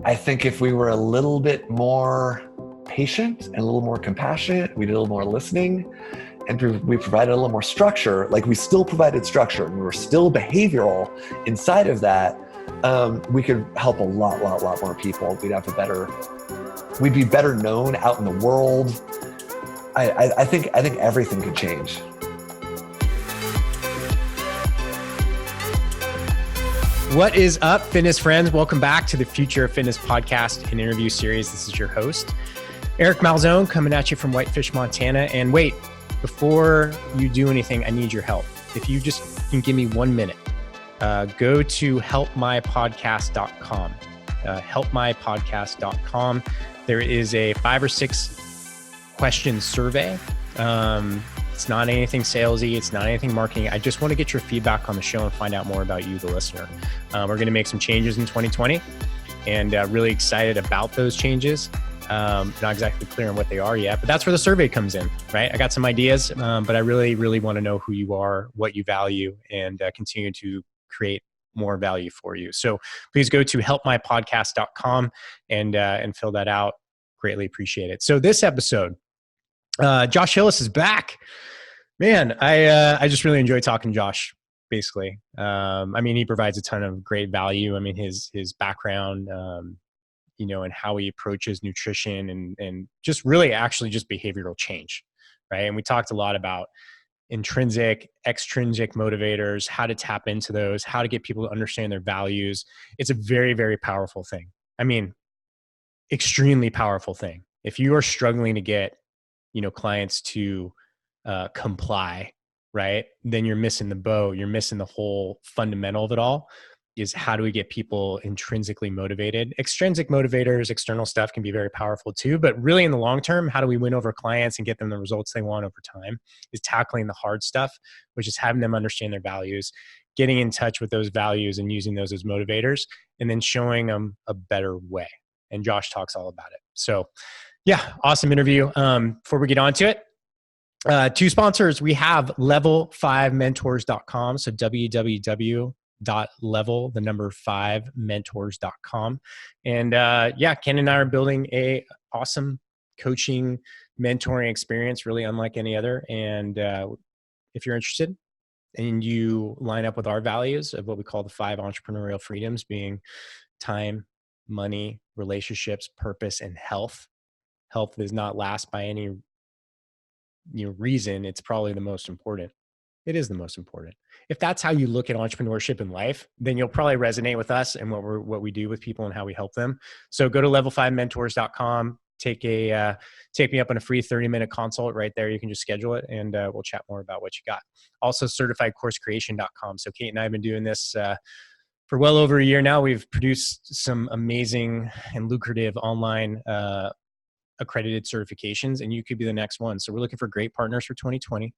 I think if we were a little bit more patient and a little more compassionate, we did a little more listening, and we provided a little more structure, like we still provided structure and we were still behavioral inside of that, we could help a lot more people. We'd be better known out in the world. I think everything could change. What is up, fitness friends? Welcome back to the Future of Fitness podcast and interview series. This is your host, Eric Malzone, coming at you from Whitefish, Montana. And wait, before you do anything, I need your help. If you just can give me 1 minute, go to helpmypodcast.com. Helpmypodcast.com. There is a 5 or 6 question survey. It's not anything salesy. It's not anything marketing. I just want to get your feedback on the show and find out more about you, the listener. We're going to make some changes in 2020 and really excited about those changes. Not exactly clear on what they are yet, but that's where the survey comes in, right? I got some ideas, but I really want to know who you are, what you value, and continue to create more value for you. So please go to helpmypodcast.com and fill that out. Greatly appreciate it. So this episode, Josh Hillis is back. Man, I just really enjoy talking to Josh, basically. I mean, he provides a ton of great value. I mean, his background, and how he approaches nutrition and just really actually just behavioral change, right? And we talked a lot about intrinsic, extrinsic motivators, how to tap into those, how to get people to understand their values. It's a very, very powerful thing. I mean, extremely powerful thing. If you are struggling to get clients to comply, right? Then you're missing the boat. You're missing the whole fundamental of it all, is how do we get people intrinsically motivated? Extrinsic motivators, external stuff can be very powerful too, but really in the long term, how do we win over clients and get them the results they want over time is tackling the hard stuff, which is having them understand their values, getting in touch with those values and using those as motivators, and then showing them a better way. And Josh talks all about it. So yeah, awesome interview. Before we get on to it, 2 sponsors. We have level5mentors.com. So www.level5mentors.com. And Ken and I are building a awesome coaching, mentoring experience, really unlike any other. And if you're interested and you line up with our values of what we call the 5 entrepreneurial freedoms, being time, money, relationships, purpose, and health. Health does not last by any reason. It's probably the most important. It is the most important. If that's how you look at entrepreneurship in life, then you'll probably resonate with us and what we do with people and how we help them. So go to level5mentors.com, take me up on a free 30-minute consult right there. You can just schedule it and we'll chat more about what you got. Also certifiedcoursecreation.com. So Kate and I have been doing this for well over a year now. We've produced some amazing and lucrative online accredited certifications, and you could be the next one. So we're looking for great partners for 2020.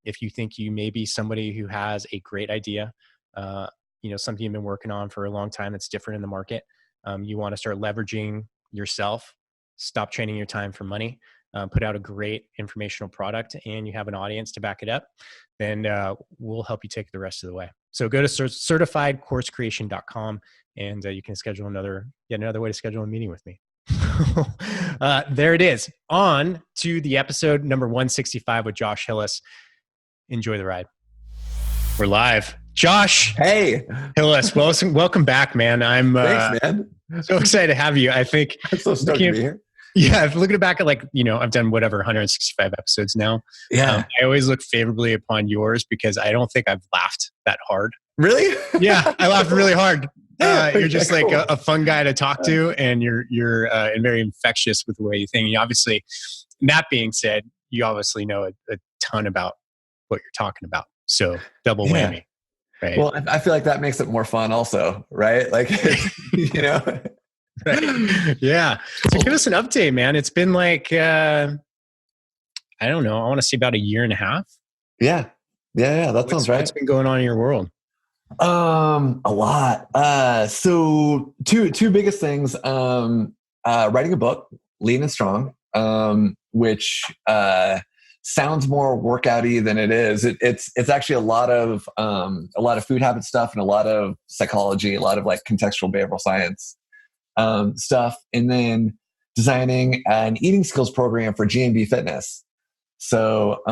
If you think you may be somebody who has a great idea, something you've been working on for a long time that's different in the market, you want to start leveraging yourself, stop trading your time for money, put out a great informational product, and you have an audience to back it up, then we'll help you take the rest of the way. So go to certifiedcoursecreation.com and you can schedule another way to schedule a meeting with me. There it is. On to the episode number 165 with Josh Hillis. Enjoy the ride. We're live. Josh. Hey. Hillis, welcome back, man. Thanks, man. So excited to have you. I think I'm so stoked to be here. Yeah, looking back at I've done 165 episodes now. Yeah. I always look favorably upon yours because I don't think I've laughed that hard. Really? Yeah, I laughed really hard. You're just like a fun guy to talk to, and you're very infectious with the way you think. You obviously, that being said, you obviously know a ton about what you're talking about. So double whammy. Right? Well, I feel like that makes it more fun also, right? Like, Right. Yeah. So give us an update, man. It's been like, I don't know. I want to say about a year and a half. Yeah. That sounds right. What's been going on in your world? A lot. So two biggest things, writing a book, Lean and Strong, which, sounds more workout-y than it is. It's actually a lot of food habit stuff and a lot of psychology, a lot of like contextual behavioral science. stuff, and then designing an eating skills program for G&B Fitness. So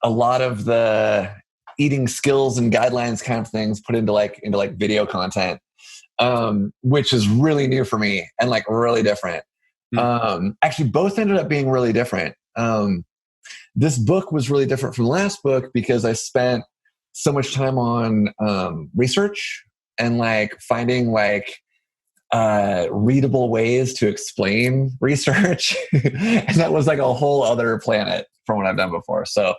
a lot of the eating skills and guidelines kind of things put into video content, which is really new for me and like really different. Actually, both ended up being really different. This book was really different from the last book because I spent so much time on research and like finding like readable ways to explain research. And that was like a whole other planet from what I've done before. So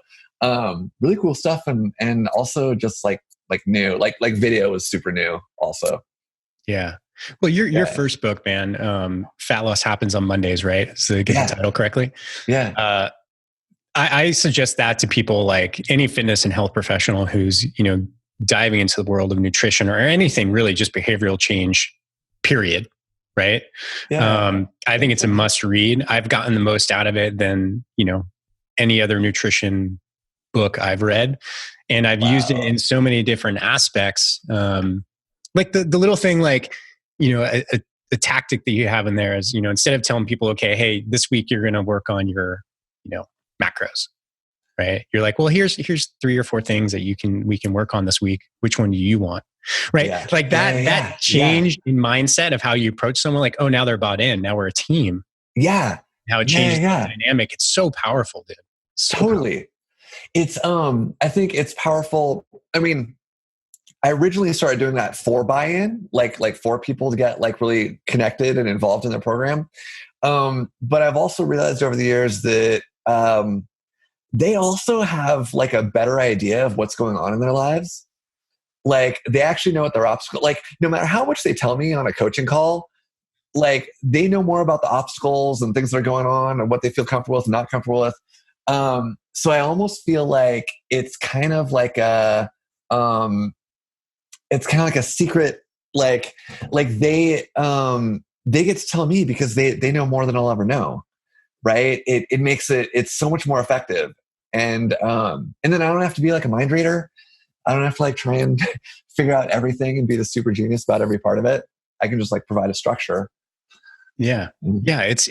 really cool stuff, and also just like new, like video was super new also. Yeah. Well, your first book, man, Fat Loss Happens on Mondays, right? So to get the title correctly. Yeah. I suggest that to people, like any fitness and health professional who's, diving into the world of nutrition or anything really, just behavioral change, period. Right. Yeah. I think it's a must read. I've gotten the most out of it than, any other nutrition book I've read. And I've used it in so many different aspects. Like the little thing, like, a tactic that you have in there is, instead of telling people, okay, hey, this week you're going to work on your, macros, right? You're like, well, here's 3 or 4 things that we can work on this week. Which one do you want? Right. Yeah. Like that change in mindset of how you approach someone, like, oh, now they're bought in. Now we're a team. Yeah. How it changes the dynamic. It's so powerful, dude. Totally. It's, I think it's powerful. I mean, I originally started doing that for buy-in, like for people to get like really connected and involved in the program. But I've also realized over the years that they also have like a better idea of what's going on in their lives. Like they actually know what their obstacle, like no matter how much they tell me on a coaching call, like they know more about the obstacles and things that are going on and what they feel comfortable with and not comfortable with. So I almost feel like it's kind of like a secret, like they get to tell me because they know more than I'll ever know. Right. It makes it's so much more effective. And then I don't have to be like a mind reader. I don't have to like try and figure out everything and be the super genius about every part of it. I can just like provide a structure. Yeah. Yeah. It's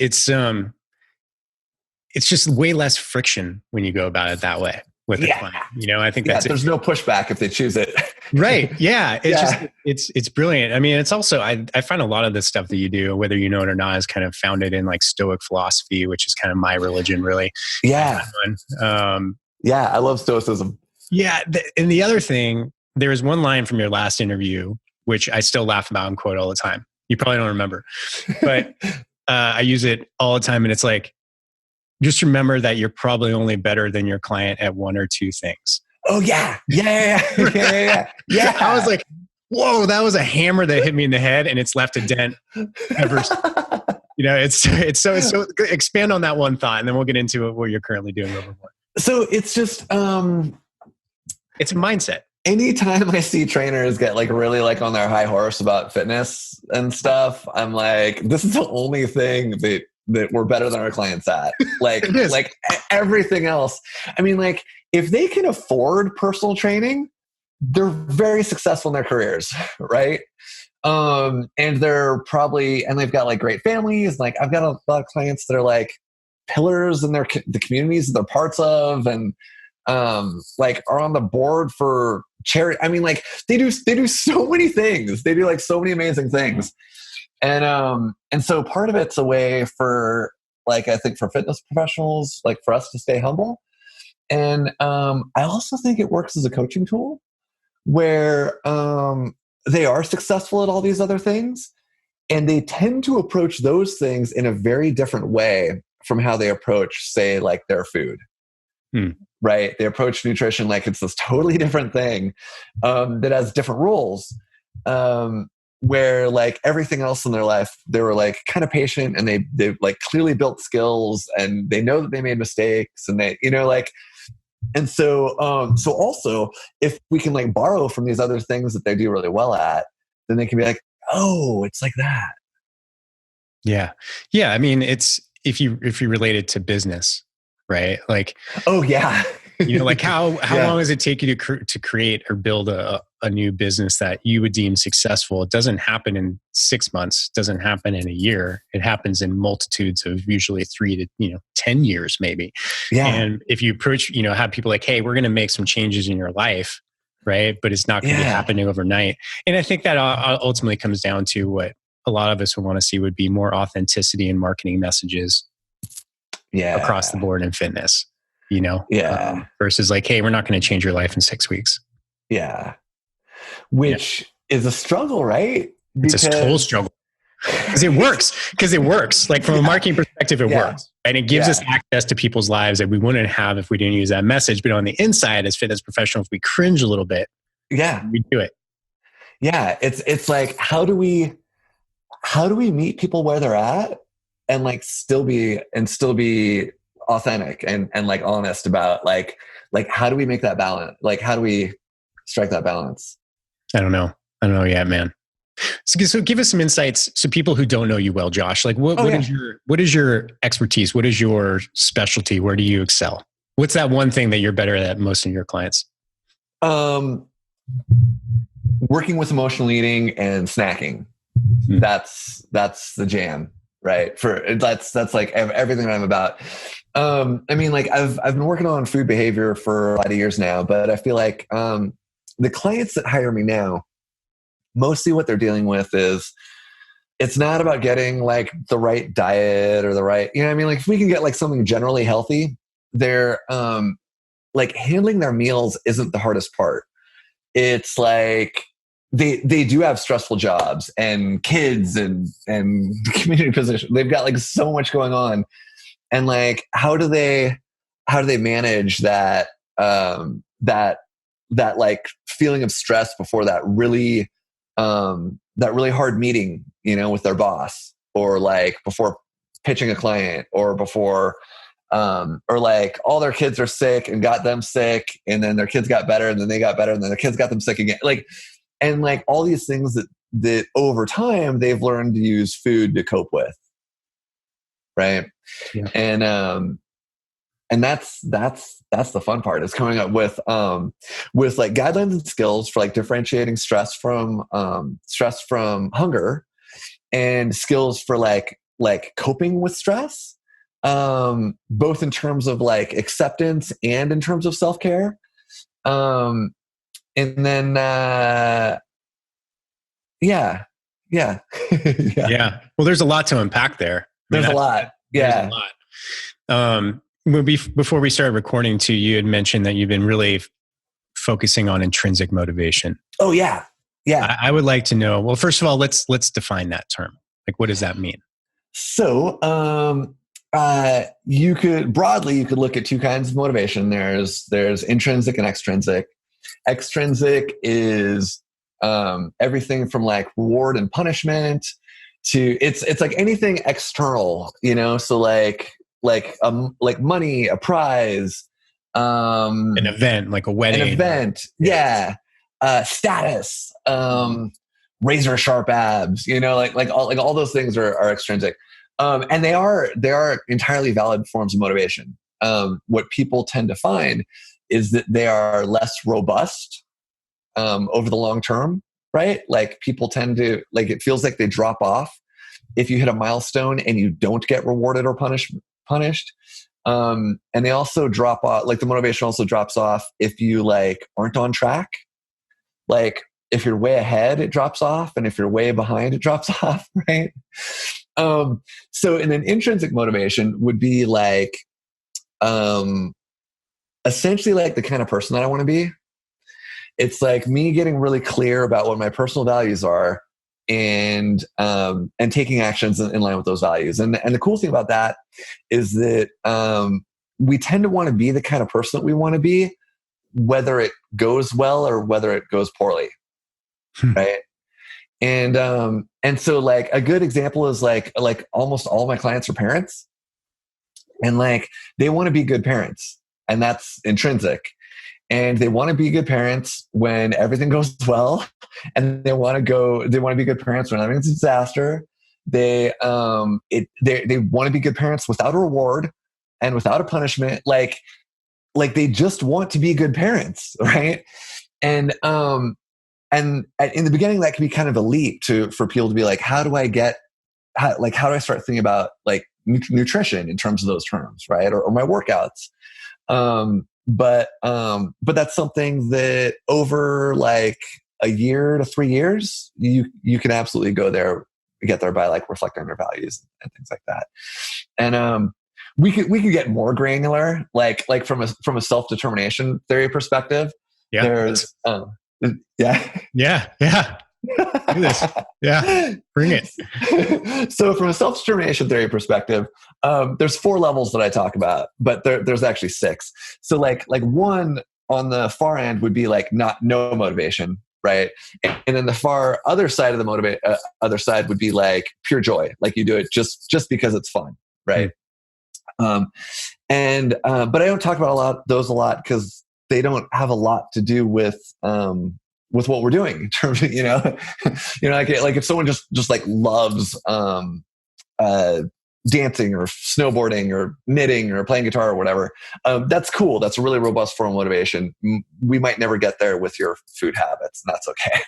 just way less friction when you go about it that way with the client. I think that's there's no pushback if they choose it. Right. Yeah. It's brilliant. I mean, it's also, I find a lot of the stuff that you do, whether you know it or not, is kind of founded in like Stoic philosophy, which is kind of my religion, really. Yeah. I love Stoicism. Yeah. And the other thing, there was one line from your last interview, which I still laugh about and quote all the time. You probably don't remember, but I use it all the time. And it's like, just remember that you're probably only better than your client at 1 or 2 things. Oh yeah. Yeah. I was like, whoa, that was a hammer that hit me in the head and it's left a dent ever. It's so expand on that one thought and then we'll get into what you're currently doing a little more. So it's just, it's a mindset. Anytime I see trainers get like really like on their high horse about fitness and stuff, I'm like, this is the only thing that we're better than our clients at. Like, like everything else. I mean, like if they can afford personal training, they're very successful in their careers. Right. And they've got like great families. Like I've got a lot of clients that are like pillars in the communities that they're parts of. And, like are on the board for charity. I mean, like they do so many things. They do like so many amazing things. And so part of it's a way for like, I think for fitness professionals, like for us to stay humble. And, I also think it works as a coaching tool where, they are successful at all these other things and they tend to approach those things in a very different way from how they approach, say, like their food. Right? They approach nutrition like it's this totally different thing that has different rules. Where like everything else in their life, they were like kind of patient and they like clearly built skills and they know that they made mistakes and they, like, and so also if we can like borrow from these other things that they do really well at, then they can be like, oh, it's like that. Yeah. Yeah. I mean, it's, if you relate it to business, right? Like, oh yeah. like how long does it take you to create or build a a new business that you would deem successful, it doesn't happen in 6 months, doesn't happen in a year. It happens in multitudes of usually 3 to 10 years maybe. Yeah. And if you approach, have people like, hey, we're going to make some changes in your life, right? But it's not going to be happening overnight. And I think that ultimately comes down to what a lot of us would want to see would be more authenticity in marketing messages across the board in fitness, versus like, hey, we're not going to change your life in 6 weeks. Yeah. Which is a struggle, right? It's a total struggle. Because it works. Like from a marketing perspective, it works. And it gives us access to people's lives that we wouldn't have if we didn't use that message. But on the inside, as fitness professionals, we cringe a little bit. Yeah. We do it. Yeah. It's like, how do we meet people where they're at and like still be authentic and like honest about like how do we make that balance? Like, how do we strike that balance? I don't know yet, man. So give us some insights. So people who don't know you well, Josh, like what is your expertise? What is your specialty? Where do you excel? What's that one thing that you're better at most in your clients? Working with emotional eating and snacking. That's the jam, right? That's like everything that I'm about. I mean, like I've been working on food behavior for a lot of years now, but I feel like the clients that hire me now, mostly what they're dealing with is it's not about getting like the right diet or the right, I mean, like if we can get like something generally healthy, they're like handling their meals isn't the hardest part. It's like they do have stressful jobs and kids and community position. They've got like so much going on. And like, how do they manage that like feeling of stress before that really hard meeting, with their boss, or like before pitching a client, or before, or like all their kids are sick and got them sick, and then their kids got better, and then they got better, and then their kids got them sick again. Like, and like all these things that over time they've learned to use food to cope with. Right. Yeah. And that's the fun part, is coming up with like guidelines and skills for like differentiating stress from hunger, and skills for like coping with stress, both in terms of like acceptance and in terms of self-care. And then, yeah. Well, there's a lot to unpack there. There's a lot. Yeah. There's a lot. Before we started recording too, you had mentioned that you've been really focusing on intrinsic motivation. Oh yeah. Yeah. I would like to know, well, first of all, let's define that term. Like, what does that mean? So, you could look at two kinds of motivation. There's intrinsic and extrinsic. Extrinsic is, everything from like reward and punishment to it's like anything external, so like money, a prize, an event, like a wedding, status, razor sharp abs, like all those things are extrinsic, and they are entirely valid forms of motivation. What people tend to find is that they are less robust over the long term, right? Like people tend to, like, it feels like they drop off if you hit a milestone and you don't get rewarded or punished. And they also drop off, like the motivation also drops off if you like aren't on track. Like if you're way ahead, it drops off. And if you're way behind, it drops off, right? So in an intrinsic motivation would be like, essentially like the kind of person that I want to be. It's like me getting really clear about what my personal values are, and taking actions in line with those values. And the cool thing about that is that we tend to want to be the kind of person that we want to be, whether it goes well or whether it goes poorly, right? And so like a good example is like almost all my clients are parents, and like they want to be good parents, and that's intrinsic. And they want to be good parents when everything goes well, and they want to be good parents when everything's a disaster. They want to be good parents without a reward and without a punishment. Like they just want to be good parents, right? And in the beginning, that can be kind of a leap for people to be like, how do I start thinking about like nutrition in terms of those terms, right? Or my workouts. But that's something that over like a year to 3 years, you can absolutely get there by like reflecting on your values and things like that. And we could get more granular, like from a self-determination theory perspective. Yeah. There's Yeah. Do this. Yeah. Bring it. So from a self-determination theory perspective, there's 4 levels that I talk about, but there's actually 6. So like one on the far end would be like no motivation, right? And then the far other side of the other side would be like pure joy, like you do it just because it's fun, right? But I don't talk about those a lot because they don't have a lot to do with what we're doing in terms of, like if someone just like loves dancing or snowboarding or knitting or playing guitar or whatever, that's cool. That's a really robust form of motivation. We might never get there with your food habits, and that's okay.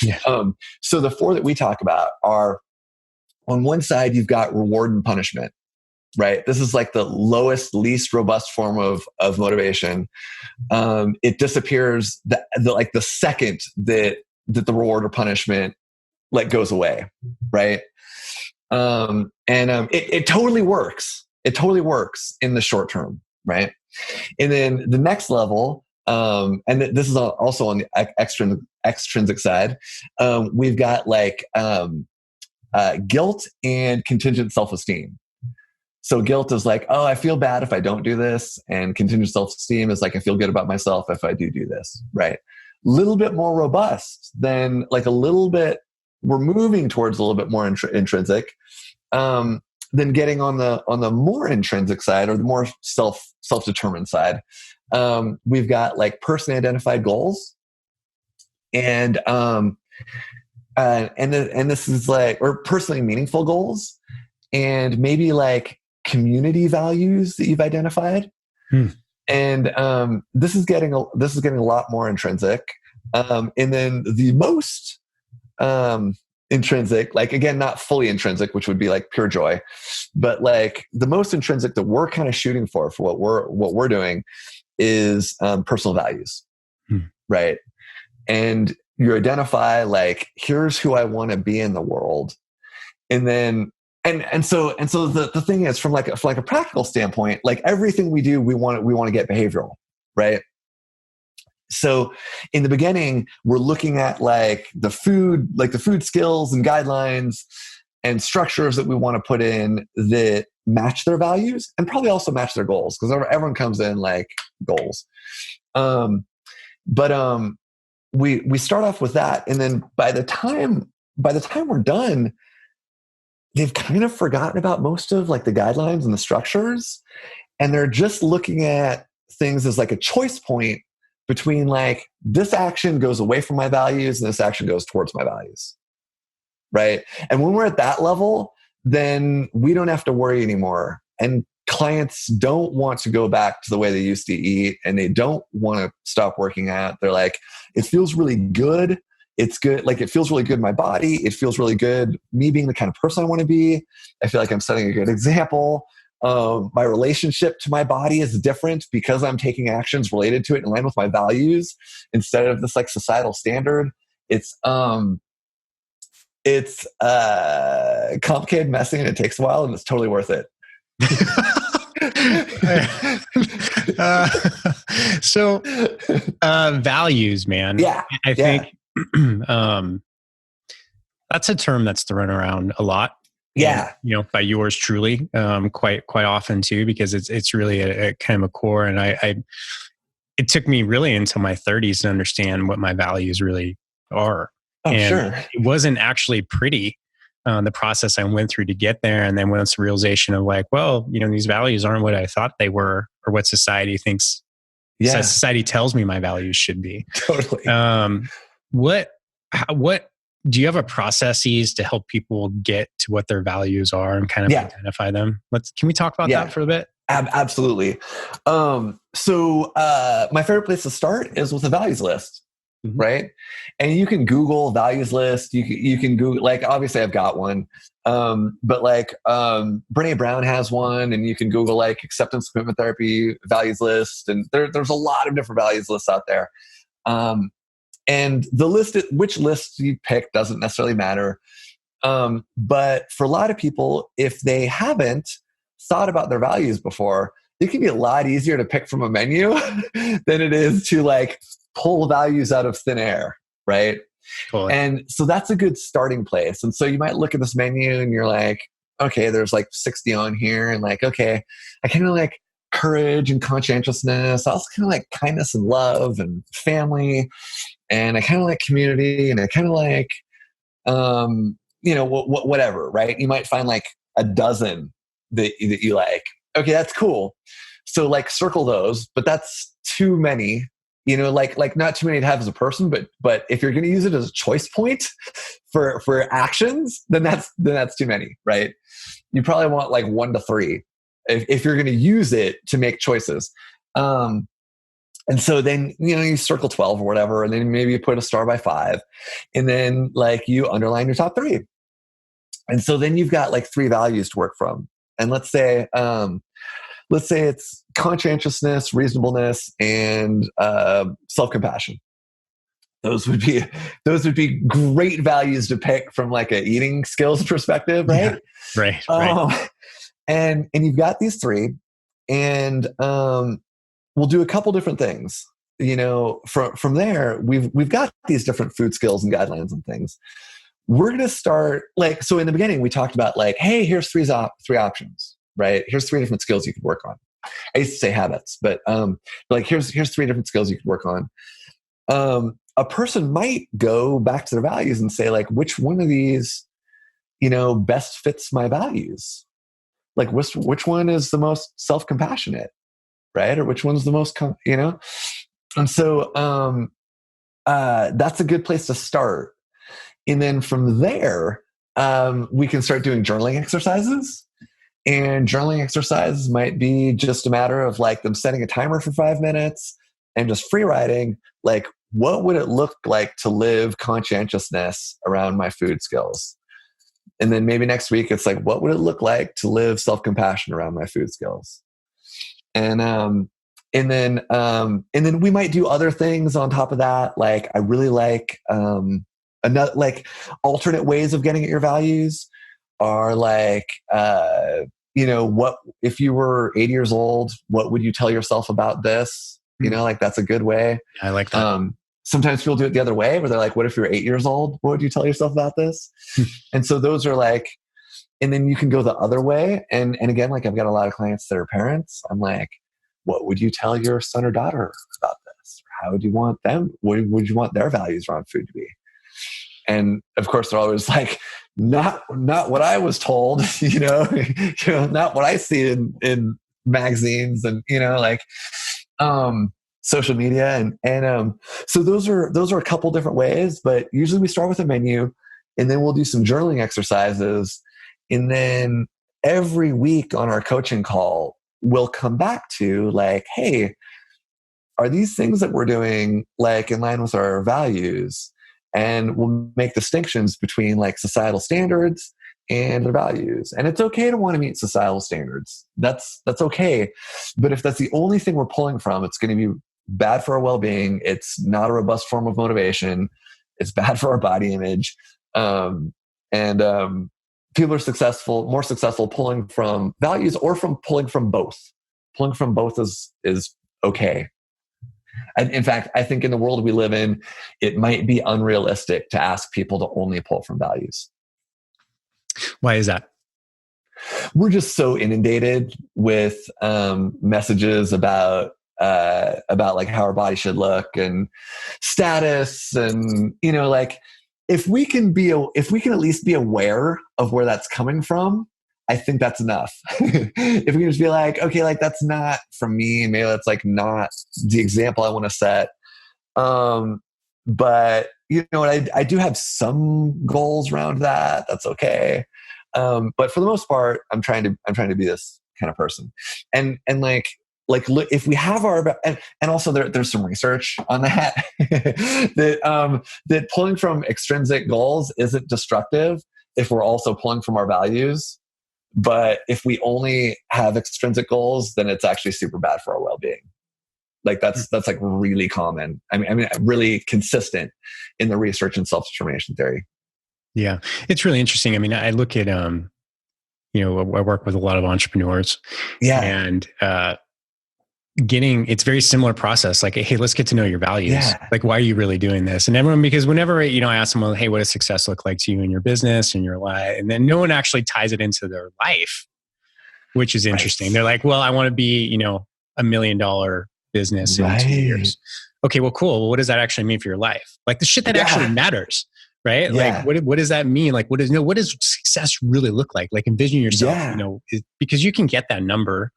Yeah. So the 4 that we talk about are, on one side, you've got reward and punishment, right? This is like the lowest, least robust form of motivation. It disappears the second that the reward or punishment like goes away, right? It totally works. It totally works in the short term, right? And then the next level, and this is also on the extrinsic side, we've got like guilt and contingent self-esteem. So guilt is like, oh, I feel bad if I don't do this. And contingent self-esteem is like, I feel good about myself if I do this, right? A little bit more robust than like we're moving towards a little bit more intrinsic. Then getting on the more intrinsic side, or the more self-determined side, we've got like personally identified goals. And this is like, or personally meaningful goals, and maybe like community values that you've identified. And this is getting a lot more intrinsic. And then the most intrinsic, like again, not fully intrinsic, which would be like pure joy, but like the most intrinsic that we're kind of shooting for what we're doing is personal values, right? And you identify like, here's who I want to be in the world, and then. And so the thing is, from like a practical standpoint, like everything we do, we want to get behavioral, right? So in the beginning, we're looking at like the food skills and guidelines and structures that we want to put in that match their values and probably also match their goals, because everyone comes in like goals. We start off with that, and then by the time we're done, they've kind of forgotten about most of like the guidelines and the structures, and they're just looking at things as like a choice point between like, this action goes away from my values and this action goes towards my values, right? And when we're at that level, then we don't have to worry anymore. And clients don't want to go back to the way they used to eat, and they don't want to stop working out. They're like, it feels really good. It's good. Like, it feels really good in my body. It feels really good, me being the kind of person I want to be. I feel like I'm setting a good example. My relationship to my body is different because I'm taking actions related to it in line with my values instead of this like societal standard. It's complicated, messy, and it takes a while, and it's totally worth it. So values, man. Yeah. I think that's a term that's thrown around a lot. Yeah. And, by yours truly, quite often too, because it's really a kind of a core. And it took me really until my 30s to understand what my values really are. Oh, and sure. It wasn't actually pretty, the process I went through to get there. And then when it's the realization of like, well, these values aren't what I thought they were, or what society thinks. Yeah. Society tells me my values should be. Totally. What do you have a processes to help people get to what their values are and kind of identify them? Can we talk about that for a bit? Absolutely. So my favorite place to start is with a values list. Mhm. right? And you can Google values list. You can Google, like, obviously I've got one, but like Brene Brown has one, and you can Google like acceptance commitment therapy values list, and there's a lot of different values lists out there. And the list, which list you pick doesn't necessarily matter. But for a lot of people, if they haven't thought about their values before, it can be a lot easier to pick from a menu than it is to like pull values out of thin air, right? Totally. And so that's a good starting place. And so you might look at this menu and you're like, okay, there's like 60 on here. And like, okay, I kind of like courage and conscientiousness. I also kind of like kindness and love and family. And I kind of like community. And I kind of like, whatever, right? You might find like a dozen that you like. Okay, that's cool. So like circle those, but that's too many. Like not too many to have as a person, but if you're going to use it as a choice point for actions, then that's too many, right? You probably want like 1 to 3 if you're going to use it to make choices. And so then, you circle 12 or whatever, and then maybe you put a star by 5, and then like you underline your top 3. And so then you've got like 3 values to work from. And let's say it's conscientiousness, reasonableness, and self-compassion. Those would be great values to pick from like a eating skills perspective, right? Yeah, right. And you've got these 3, and we'll do a couple different things. From there, we've got these different food skills and guidelines and things. We're going to start like, so in the beginning, we talked about like, hey, here's 3 options, right? Here's 3 different skills you could work on. I used to say habits, but like here's 3 different skills you could work on. A person might go back to their values and say like, which one of these, best fits my values? Like which one is the most self-compassionate, right? Or which one's the most, And so that's a good place to start. And then from there, we can start doing journaling exercises. And journaling exercises might be just a matter of like them setting a timer for 5 minutes and just free writing, like, what would it look like to live conscientiousness around my food skills? And then maybe next week, it's like, what would it look like to live self-compassion around my food skills? And then we might do other things on top of that. Like, I really like, another, like, alternate ways of getting at your values are like, what if you were 80 years old, what would you tell yourself about this? Like, that's a good way. I like that. Sometimes people do it the other way, where they're like, what if you're 8 years old? What would you tell yourself about this? And so those are like, and then you can go the other way. And again, like, I've got a lot of clients that are parents. I'm like, what would you tell your son or daughter about this? How would you want them? What would you want their values around food to be? And of course, they're always like, not what I was told, not what I see in magazines and, social media. And so those are a couple different ways, but usually we start with a menu, and then we'll do some journaling exercises. And then every week on our coaching call, we'll come back to like, hey, are these things that we're doing like in line with our values? And we'll make distinctions between like societal standards and their values. And it's okay to want to meet societal standards. That's okay. But if that's the only thing we're pulling from, it's going to be bad for our well-being. It's not a robust form of motivation. It's bad for our body image. And people are more successful pulling from values or from pulling from both. Pulling from both is okay. And in fact, I think in the world we live in, it might be unrealistic to ask people to only pull from values. Why is that? We're just so inundated with messages about like how our body should look and status, and like if we can at least be aware of where that's coming from, I think that's enough. If we can just be like, okay, like that's not from me, and maybe that's like not the example I want to set. But what, I do have some goals around that. That's okay. But for the most part, I'm trying to be this kind of person. And like, if we have and also there's some research on that, that pulling from extrinsic goals isn't destructive if we're also pulling from our values. But if we only have extrinsic goals, then it's actually super bad for our well-being. Like that's like really common. I mean, really consistent in the research and self-determination theory. Yeah. It's really interesting. I mean, I look at, I work with a lot of entrepreneurs, and, it's very similar process. Like, hey, let's get to know your values. Yeah. Like, why are you really doing this? And everyone, because whenever, I ask them, well, hey, what does success look like to you in your business and your life? And then no one actually ties it into their life, which is interesting. Right. They're like, well, I want to be, $1 million business in 2 years. Okay, well, cool. Well, what does that actually mean for your life? Like the shit that actually matters, right? Yeah. Like, what does that mean? Like, what does success really look like? Like, envision yourself, because you can get that number.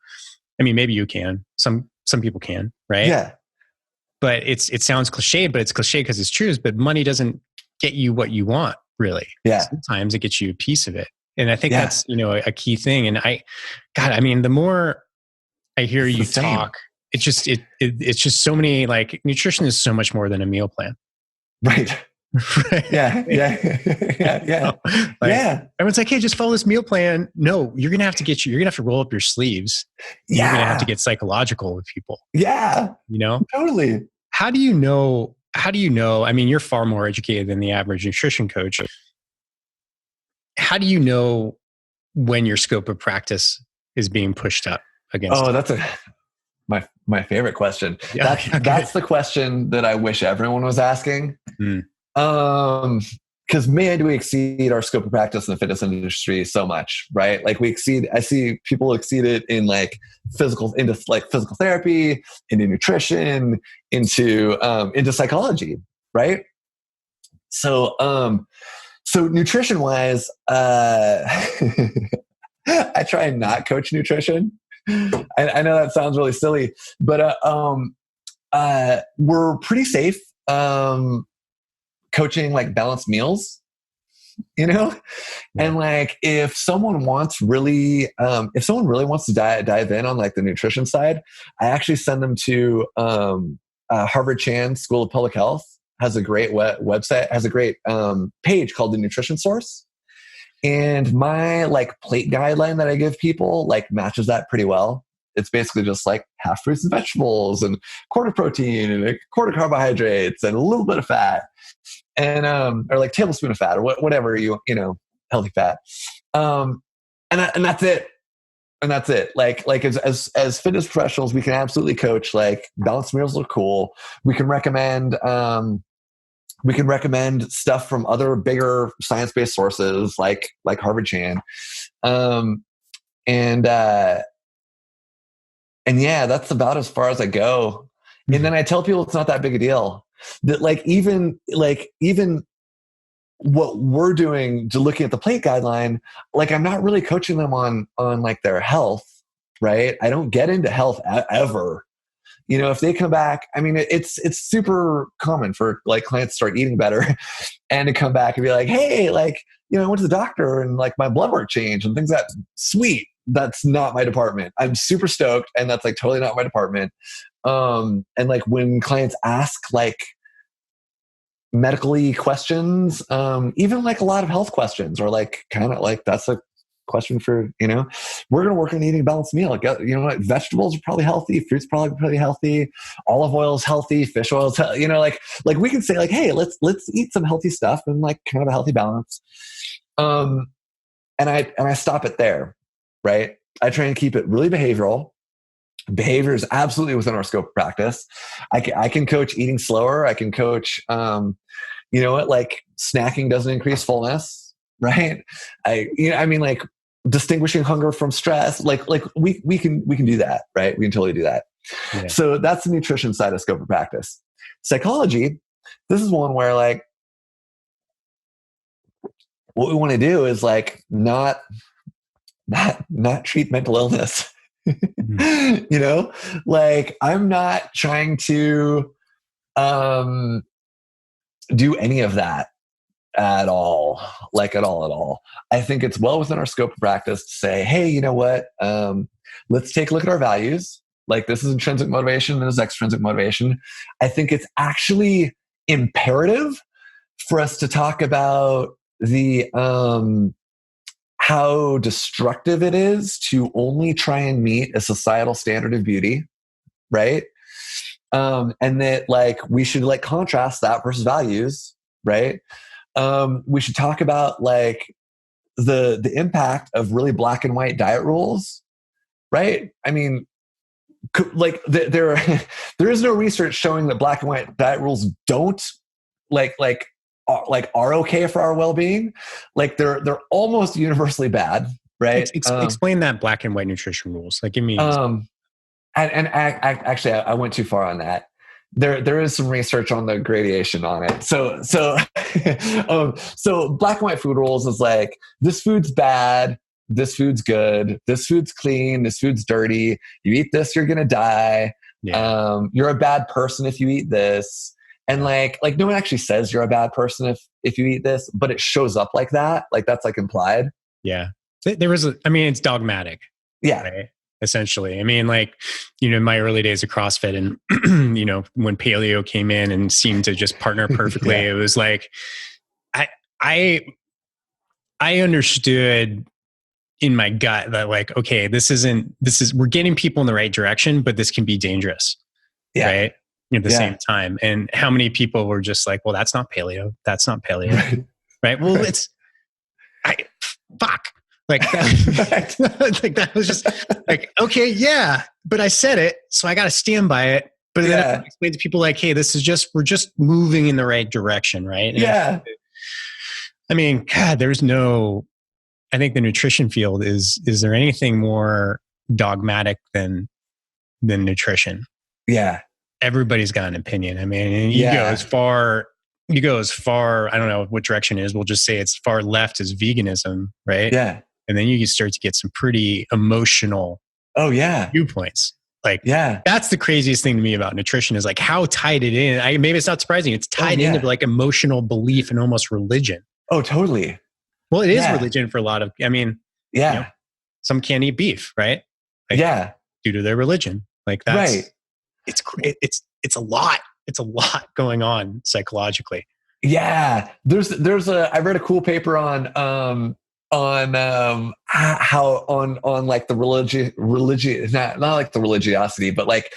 I mean, maybe you can. Some people can, right? Yeah. But it sounds cliched, but it's cliche because it's true. But money doesn't get you what you want, really. Yeah. Sometimes it gets you a piece of it, and I think that's a key thing. And the more I hear you talk, it's just so many, like, nutrition is so much more than a meal plan, right? Right. Yeah. Everyone's like, hey, just follow this meal plan. No, you're going to have to roll up your sleeves. Yeah. You're going to have to get psychological with people. Yeah. Totally. How do you know, I mean, you're far more educated than the average nutrition coach. How do you know when your scope of practice is being pushed up against? Oh, that's my favorite question. Yeah, that's the question that I wish everyone was asking. Because man, do we exceed our scope of practice in the fitness industry so much, right? Like I see people exceed it in physical therapy, into nutrition, into psychology, right? So nutrition wise, I try and not coach nutrition. I know that sounds really silly, but we're pretty safe coaching like balanced meals, and like if someone really wants to dive in on like the nutrition side, I actually send them to Harvard Chan School of Public Health. Has a great website, has a great page called the Nutrition Source. And my like plate guideline that I give people like matches that pretty well. It's basically just like half fruits and vegetables and quarter protein and a quarter carbohydrates and a little bit of fat and or like tablespoon of fat or whatever healthy fat. And that's it. And that's it. Like as fitness professionals, we can absolutely coach like balanced meals look cool. We can recommend stuff from other bigger science-based sources like Harvard Chan. And yeah, that's about as far as I go. And then I tell people it's not that big a deal. That like even what we're doing to looking at the plate guideline, like I'm not really coaching them on like their health, right? I don't get into health ever. If they come back, I mean, it's super common for like clients to start eating better and to come back and be like, hey, like, I went to the doctor and like my blood work changed and things sweet. That's not my department. I'm super stoked. And that's like totally not my department. And like when clients ask like medically questions, even like a lot of health questions or like kind of like, that's a question for, we're going to work on eating a balanced meal. Like, like vegetables are probably healthy. Fruits probably pretty healthy. Olive oil is healthy. Fish oil is, like we can say like, hey, let's eat some healthy stuff and like kind of a healthy balance. And I stop it there. Right. I try and keep it really behavioral. Behavior is absolutely within our scope of practice. I can coach eating slower. I can coach, like snacking doesn't increase fullness. Right. Like distinguishing hunger from stress. Like we can do that. Right. We can totally do that. Yeah. So that's the nutrition side of scope of practice. Psychology. This is one where like, what we want to do is like not treat mental illness. Like I'm not trying to do any of that at all. I think it's well within our scope of practice to say, hey, you know what? Let's take a look at our values. Like this is intrinsic motivation and this is extrinsic motivation. I think it's actually imperative for us to talk about the how destructive it is to only try and meet a societal standard of beauty, right? And that like we should like contrast that versus values, right? We should talk about like the impact of really black and white diet rules, right? I mean, like there is no research showing that black and white diet rules don't are okay for our well-being. Like they're almost universally bad, right? Explain that black and white nutrition rules. Like, give me. Actually, I went too far on that. There is some research on the gradation on it. So black and white food rules is like, this food's bad, this food's good, this food's clean, this food's dirty. You eat this, you're gonna die. Yeah. You're a bad person if you eat this. And like no one actually says you're a bad person if you eat this, but it shows up like that. Like that's like implied. Yeah. It's dogmatic. Yeah. Right? Essentially. I mean, like, in my early days of CrossFit and, when paleo came in and seemed to just partner perfectly, yeah. It was like, I understood in my gut that like, okay, we're getting people in the right direction, but this can be dangerous. Yeah. Right. At the same time. And how many people were just like, well, that's not paleo. That's not paleo. Right. Well, fuck. Like that, like that was just like, okay, yeah, but I said it, so I got to stand by it. But then I explain to people like, hey, we're just moving in the right direction, right? And I mean, God, I think the nutrition field is there anything more dogmatic than nutrition? Yeah. Everybody's got an opinion. I mean, and you go as far, I don't know what direction it is. We'll just say it's far left as veganism, right? Yeah. And then you can start to get some pretty emotional viewpoints. Like, that's the craziest thing to me about nutrition is like how tied it in. Maybe it's not surprising. It's tied into like emotional belief and almost religion. Oh, totally. Well, it is religion for a lot of, some can't eat beef, right? Like, due to their religion. Like that's, right. It's a lot. It's a lot going on psychologically. Yeah. I read a cool paper on how like the religion, not like the religiosity, but like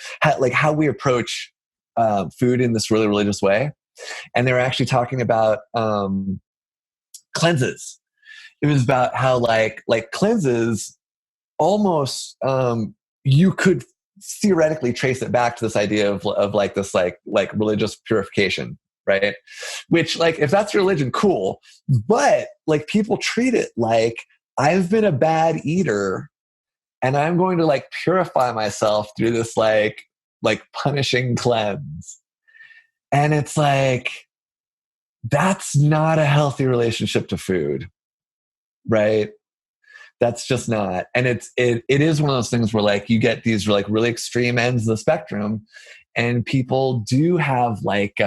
how we approach food in this really religious way. And they were actually talking about cleanses. It was about how like cleanses almost you could theoretically trace it back to this idea of like this like religious purification. Right. Which like, if that's religion, cool. But like people treat it like I've been a bad eater and I'm going to like purify myself through this like punishing cleanse. And it's like, that's not a healthy relationship to food. Right. That's just not. And it is one of those things where like you get these like really extreme ends of the spectrum and people do have like,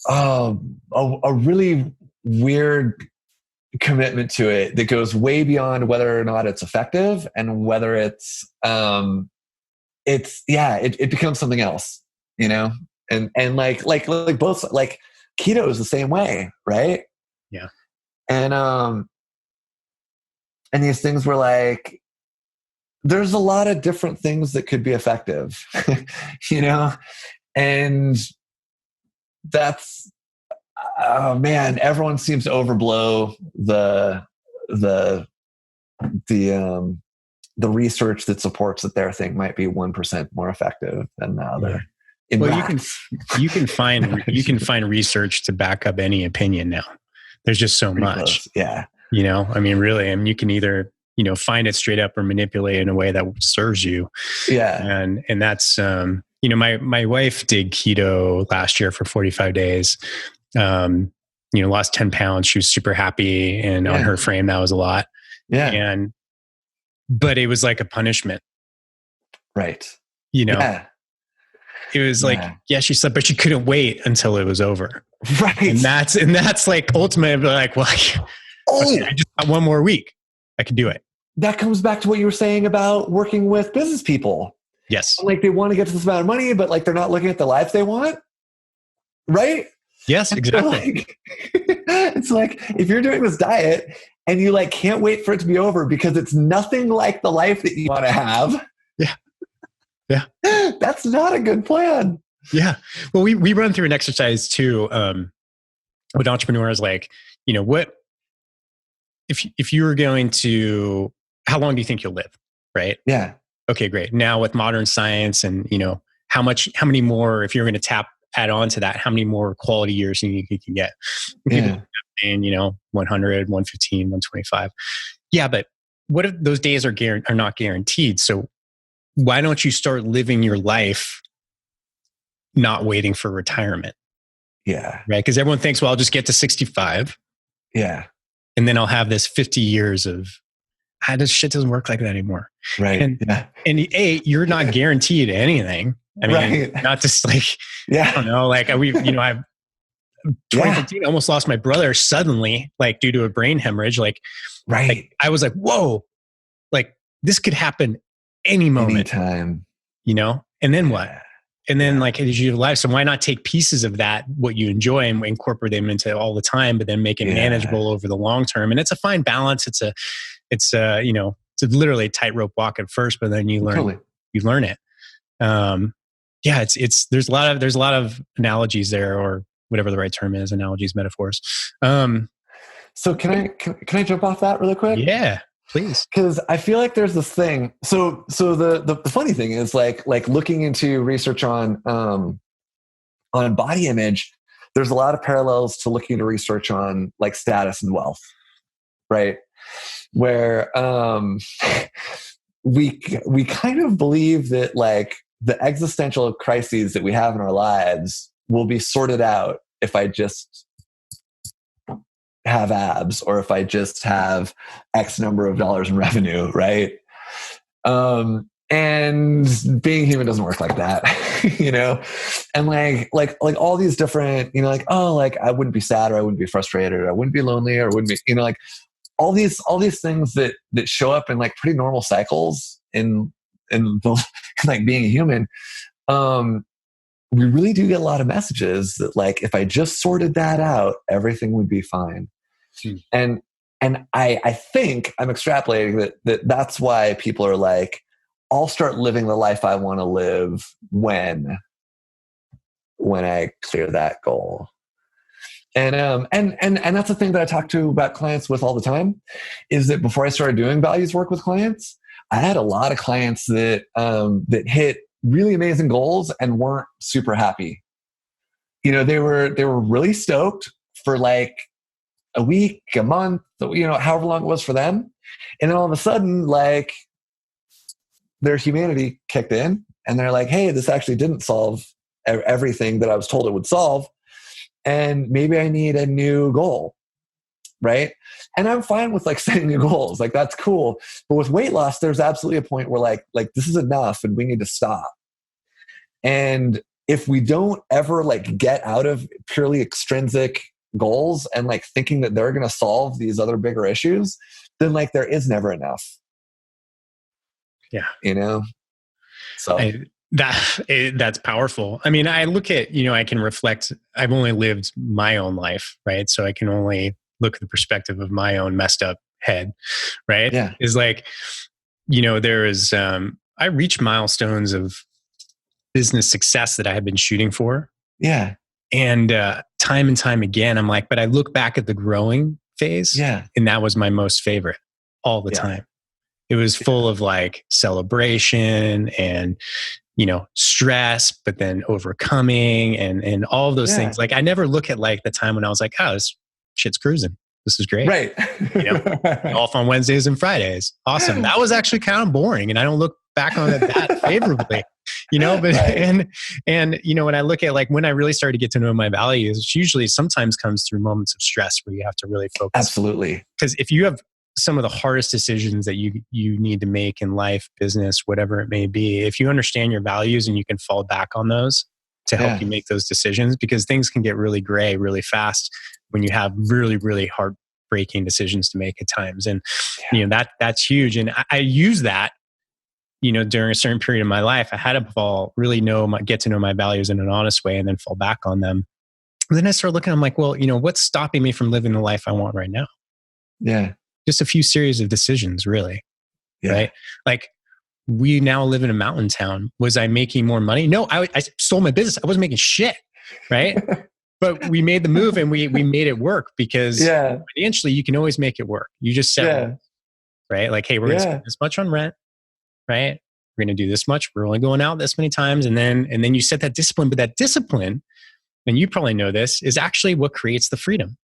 a really weird commitment to it that goes way beyond whether or not it's effective and whether it becomes something else, and like both like keto is the same way, right? Yeah. And these things were like, there's a lot of different things that could be effective, and that's, oh man, everyone seems to overblow the research that supports that their thing might be 1% more effective than the other. Yeah. Well, you can find research to back up any opinion now. There's just so much. Close. Yeah. Really, you can either, find it straight up or manipulate it in a way that serves you. Yeah. And that's, my wife did keto last year for 45 days, lost 10 pounds. She was super happy. And on her frame, that was a lot. Yeah. But it was like a punishment. Right. It was like, she slept, but she couldn't wait until it was over. Right. And that's like ultimately like, well, okay, I just got one more week. I can do it. that comes back to what you were saying about working with business people. Yes. Like they want to get to this amount of money, but like they're not looking at the lives they want. Right? Yes, exactly. It's like if you're doing this diet and you like can't wait for it to be over because it's nothing like the life that you want to have. Yeah. Yeah. That's not a good plan. Yeah. Well, we run through an exercise too, with entrepreneurs, like, what if you were going to, how long do you think you'll live? Right. Yeah. Okay, great. Now with modern science and, how many more, if you're going to add on to that, how many more quality years you can get? People saying, 100, 115, 125. Yeah. But what if those days are not guaranteed? So why don't you start living your life not waiting for retirement? Yeah. Right. Because everyone thinks, well, I'll just get to 65. Yeah. And then I'll have this 50 years of, this shit doesn't work like that anymore. Right. And you're not guaranteed anything. I mean, not just like, I don't know, like I've 2015, I almost lost my brother suddenly, like due to a brain hemorrhage. Like I was like, whoa, like this could happen any moment. Anytime. And then what? And then like, as you life. So why not take pieces of that, what you enjoy, and incorporate them into all the time, but then make it manageable over the long term. And it's a fine balance. It's literally a tightrope walk at first, but then you learn it. There's a lot of analogies there, or whatever the right term is, analogies, metaphors. So can I jump off that really quick? Yeah, please. Because I feel like there's this thing. So the funny thing is like looking into research on body image, there's a lot of parallels to looking into research on like status and wealth, right? Where we kind of believe that like the existential crises that we have in our lives will be sorted out if I just have abs, or if I just have X number of dollars in revenue, right? And being human doesn't work like that, and like all these different, like, oh, like I wouldn't be sad, or I wouldn't be frustrated, or I wouldn't be lonely, or I wouldn't be, like all these things that show up in like pretty normal cycles in like being a human. We really do get a lot of messages that like, if I just sorted that out, everything would be fine. And I think I'm extrapolating that's why people are like, I'll start living the life I want to live when I clear that goal. And that's the thing that I talk to about clients with all the time, is that before I started doing values work with clients, I had a lot of clients that hit really amazing goals and weren't super happy. They were really stoked for like a week, a month, however long it was for them. And then all of a sudden, like their humanity kicked in and they're like, hey, this actually didn't solve everything that I was told it would solve. And maybe I need a new goal. Right. And I'm fine with like setting new goals. Like that's cool. But with weight loss, there's absolutely a point where like this is enough and we need to stop. And if we don't ever like get out of purely extrinsic goals and like thinking that they're going to solve these other bigger issues, then like there is never enough. Yeah. So that's powerful. I mean, I look at, I can reflect, I've only lived my own life, right? So I can only look at the perspective of my own messed up head, right? Yeah. Is like, there is, I reached milestones of business success that I had been shooting for. Yeah. And time and time again, I'm like, but I look back at the growing phase. Yeah. And that was my most favorite all the time. It was full of like celebration and, stress, but then overcoming and all of those things. Like I never look at like the time when I was like, oh, this shit's cruising. This is great. Right. Off on Wednesdays and Fridays. Awesome. That was actually kind of boring. And I don't look back on it that favorably, but, right. and, when I look at like when I really started to get to know my values, it usually sometimes comes through moments of stress where you have to really focus. Absolutely. Because if you have some of the hardest decisions that you need to make in life, business, whatever it may be, if you understand your values and you can fall back on those to help you make those decisions, because things can get really gray really fast when you have really, really hard breaking decisions to make at times. And, that's huge. And I use that, during a certain period of my life. I had to really get to know my values in an honest way and then fall back on them. And then I started looking, I'm like, well, what's stopping me from living the life I want right now? Yeah. Just a few series of decisions, really. Yeah. Right? Like, we now live in a mountain town. Was I making more money? No, I sold my business. I wasn't making shit. Right. But we made the move and we made it work because financially you can always make it work. You just set right? Like, hey, we're going to spend this much on rent, right? We're going to do this much. We're only going out this many times. And then you set that discipline, but that discipline, and you probably know this, is actually what creates the freedom.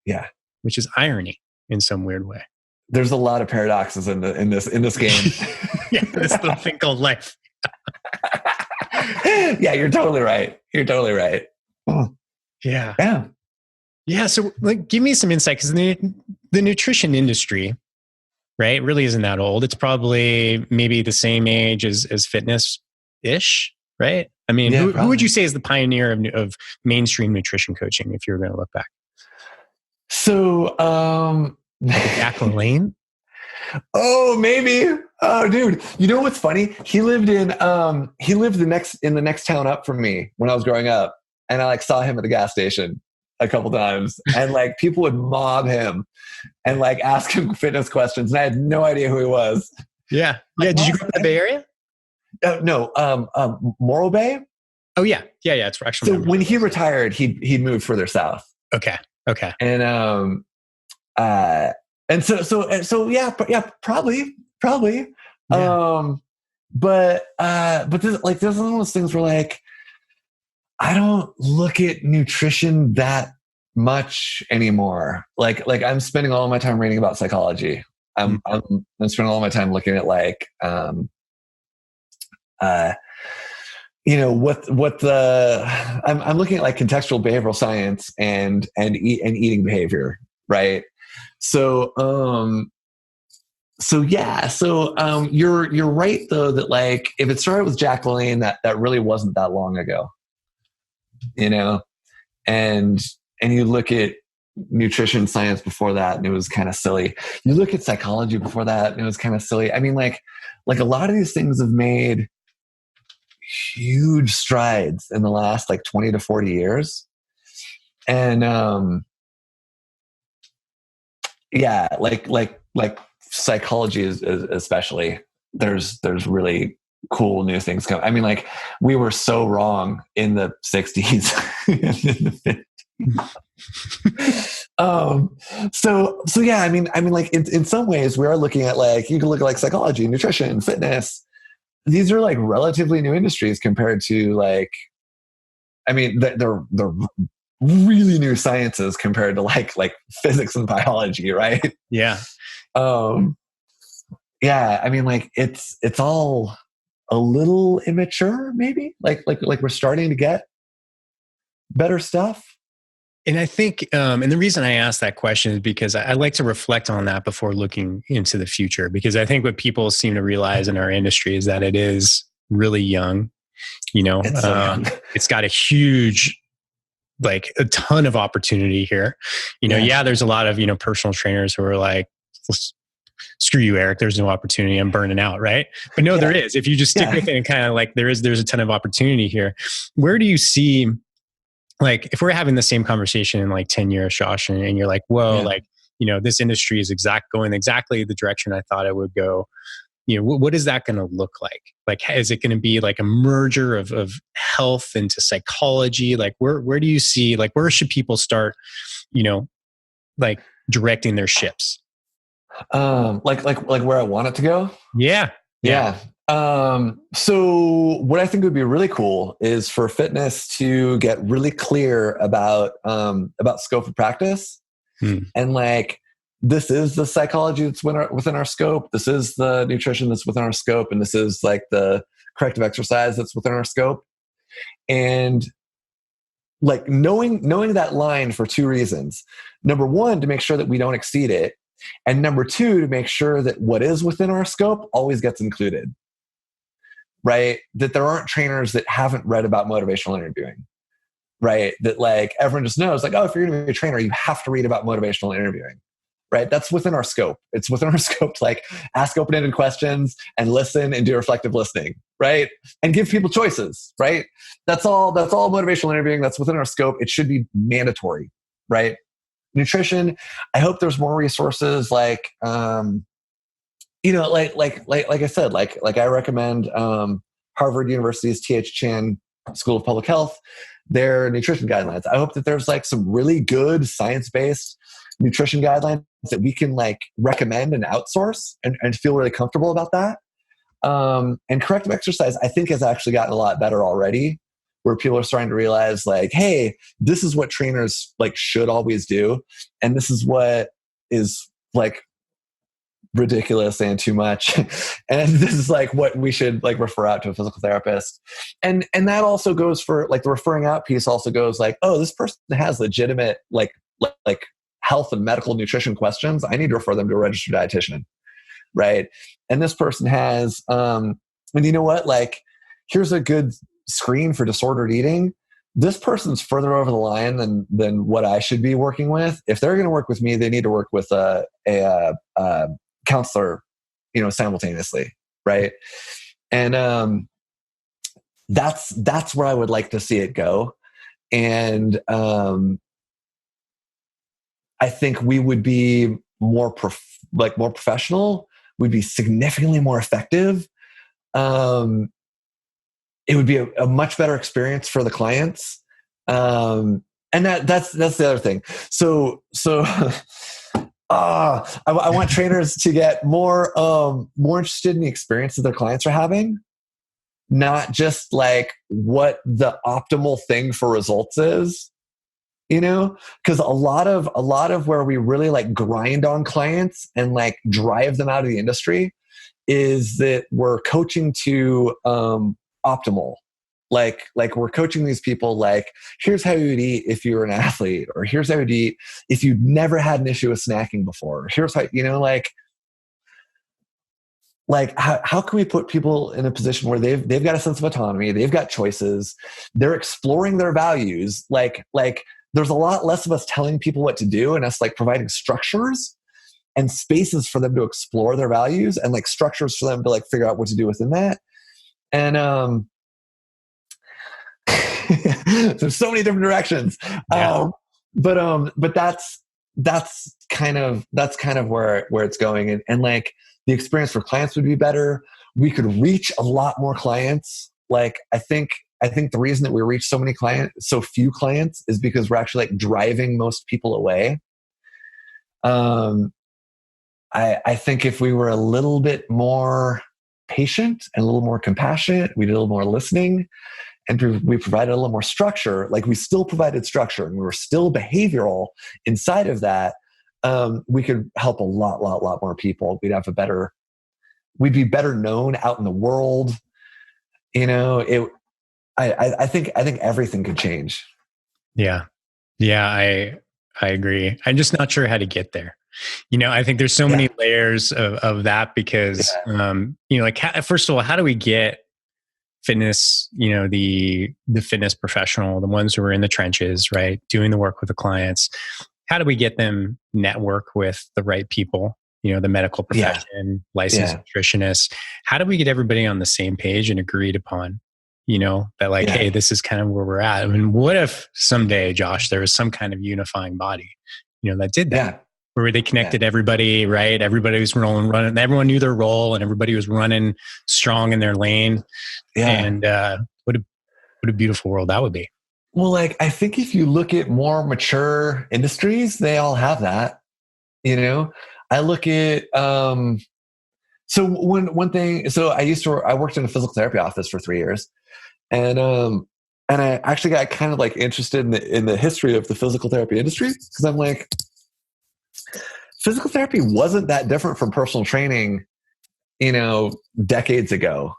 Yeah. Which is irony in some weird way. There's a lot of paradoxes in this game. Yeah, this little thing called life. Yeah, you're totally right. Yeah. So, give me some insight, because the nutrition industry, right, really isn't that old. It's probably maybe the same age as fitness-ish, right? I mean, who would you say is the pioneer of mainstream nutrition coaching, if you were going to look back? So, Jack LaLanne? Oh, maybe. Oh, dude. You know what's funny? He lived in the next town up from me when I was growing up, and I saw him at the gas station a couple times, and people would mob him and ask him fitness questions, and I had no idea who he was. Yeah. Yeah. Did you go to the Bay Area? No. Morro Bay. Oh yeah. Yeah. It's actually. So when he retired, he moved further south. Okay. And so yeah, probably. Yeah. But this, this is one of those things where I don't look at nutrition that much anymore. I'm spending all my time reading about psychology. I'm spending all my time looking at I'm looking at contextual behavioral science and eating behavior, right? So you're right though that if it started with Jack LaLanne, that really wasn't that long ago, and you look at nutrition science before that and it was kind of silly. You look at psychology before that and it was kind of silly. I mean, a lot of these things have made huge strides in the last 20 to 40 years. And psychology is especially, there's really cool new things coming. I mean, we were so wrong in the 60s and in the 50s. So yeah, I mean, in some ways we are looking at you can look at psychology, nutrition, fitness. These are relatively new industries compared to they're really new sciences compared to physics and biology, right? Yeah. Yeah. I mean, it's all a little immature, maybe. We're starting to get better stuff. And I think, and the reason I asked that question is because I like to reflect on that before looking into the future. Because I think what people seem to realize in our industry is that it is really young. It's so young. It's got a huge, a ton of opportunity here. There's a lot of, personal trainers who are screw you, Eric, there's no opportunity. I'm burning out, right? But no, there is. If you just stick with it and kind of there's a ton of opportunity here. Where do you see, if we're having the same conversation in 10 years, Josh, and you're whoa, this industry is going exactly the direction I thought it would go. What is that going to look like? Is it going to be a merger of health into psychology? Where do you see, where should people start, directing their ships? Where I want it to go? Yeah. So what I think would be really cool is for fitness to get really clear about scope of practice. And this is the psychology that's within our scope. This is the nutrition that's within our scope. And this is the corrective exercise that's within our scope. And knowing that line for two reasons. Number one, to make sure that we don't exceed it. And number two, to make sure that what is within our scope always gets included, right? That there aren't trainers that haven't read about motivational interviewing, right? That everyone just knows oh, if you're going to be a trainer, you have to read about motivational interviewing. right? That's within our scope. It's within our scope to like ask open-ended questions and listen and do reflective listening, right? And give people choices, right? That's all motivational interviewing. That's within our scope. It should be mandatory, right? Nutrition, I hope there's more resources like, like I said, like I recommend Harvard University's T.H. Chan School of Public Health, their nutrition guidelines. I hope that there's like some really good science-based nutrition guidelines that we can like recommend and outsource and feel really comfortable about that. And corrective exercise, I think, has actually gotten a lot better already, where people are starting to realize like, hey, this is what trainers like should always do. And this is what is like ridiculous and too much. And this is like what we should like refer out to a physical therapist. And that also goes for like the referring out piece also goes like, oh, this person has legitimate like health and medical nutrition questions. I need to refer them to a registered dietitian. Right. And this person has, and you know what, like, here's a good screen for disordered eating. This person's further over the line than what I should be working with. If they're going to work with me, they need to work with a counselor, simultaneously. Right. And, that's where I would like to see it go. And, I think we would be more professional. We'd be significantly more effective. It would be a much better experience for the clients. And that's the other thing. So I want trainers to get more interested in the experience that their clients are having, not just like what the optimal thing for results is. Because a lot of where we really like grind on clients and like drive them out of the industry is that we're coaching to optimal. Like we're coaching these people like, here's how you'd eat if you were an athlete, or here's how you'd eat if you'd never had an issue with snacking before. Here's how, like how can we put people in a position where they've got a sense of autonomy, they've got choices, they're exploring their values, like there's a lot less of us telling people what to do and us like providing structures and spaces for them to explore their values and like structures for them to like figure out what to do within that. And there's so many different directions. Yeah. But that's kind of where it's going. And like the experience for clients would be better. We could reach a lot more clients. Like I think the reason that we reach so few clients is because we're actually like driving most people away. I think if we were a little bit more patient and a little more compassionate, we did a little more listening, and we provided a little more structure, like we still provided structure and we were still behavioral inside of that, we could help a lot more people. We'd be better known out in the world. I think everything could change. Yeah. I agree. I'm just not sure how to get there. I think there's so many layers of that because, first of all, how do we get fitness, the fitness professional, the ones who are in the trenches, right? Doing the work with the clients. How do we get them network with the right people, the medical profession, licensed nutritionists? How do we get everybody on the same page and agreed upon, that like, hey, this is kind of where we're at. I mean, what if someday, Josh, there was some kind of unifying body, that did that? Yeah. Where they connected everybody, right? Everybody was running. Everyone knew their role, and everybody was running strong in their lane. Yeah. And what a beautiful world that would be. Well, like I think if you look at more mature industries, they all have that. I look at so one thing. So I worked in a physical therapy office for 3 years, and I actually got kind of like interested in the history of the physical therapy industry, because I'm like, physical therapy wasn't that different from personal training, decades ago.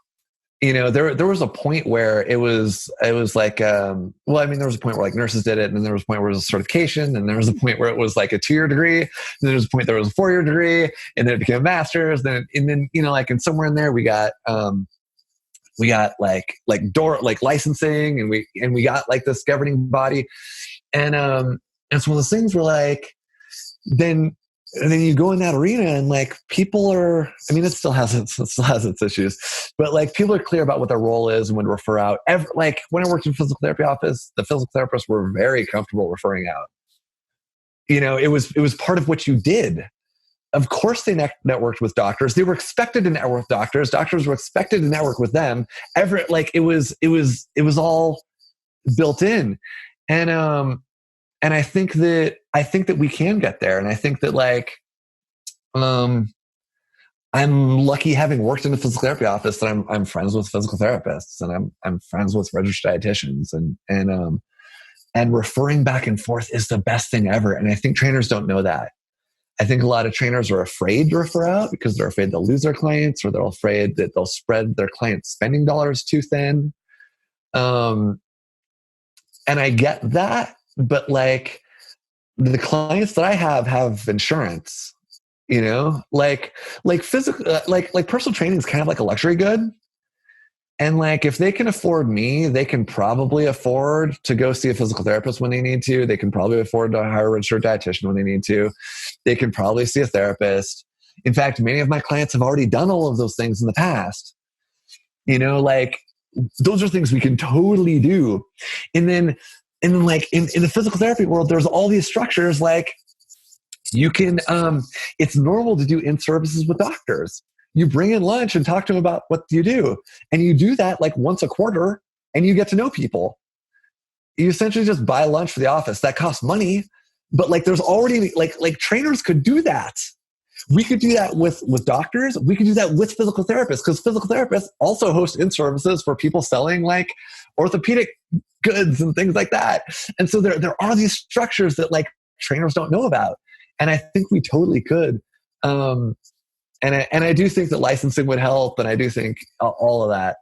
There was a point where it was like, there was a point where like nurses did it, and then there was a point where it was a certification, and there was a point where it was like a 2-year degree, and then there was a point there was a 4-year degree, and then it became a master's, and somewhere in there we got like licensing, and we got like this governing body, and it's one of those things where like, then And then you go in that arena and like people are, I mean, it still has its issues, but like people are clear about what their role is and when to refer out. Like when I worked in physical therapy office, the physical therapists were very comfortable referring out. You know, it was part of what you did. Of course they networked with doctors. They were expected to network with doctors. Doctors were expected to network with them. It was all built in. And I think that we can get there. And I think that like, I'm lucky having worked in a physical therapy office that I'm friends with physical therapists and I'm friends with registered dietitians and referring back and forth is the best thing ever. And I think trainers don't know that. I think a lot of trainers are afraid to refer out because they're afraid they'll lose their clients or they're afraid that they'll spread their clients' spending dollars too thin. And I get that. But like the clients that I have insurance, you know, like physical, like personal training is kind of like a luxury good. And like, if they can afford me, they can probably afford to go see a physical therapist when they need to. They can probably afford to hire a registered dietitian when they need to. They can probably see a therapist. In fact, many of my clients have already done all of those things in the past. You know, like those are things we can totally do. And then like in the physical therapy world, there's all these structures like you can, it's normal to do in-services with doctors. You bring in lunch and talk to them about what you do. And you do that like once a quarter and you get to know people. You essentially just buy lunch for the office. That costs money, but like there's already like trainers could do that. We could do that with doctors. We could do that with physical therapists because physical therapists also host in-services for people selling like orthopedic goods and things like that. And so there are these structures that like trainers don't know about. And I think we totally could. And I do think that licensing would help. And I do think all of that.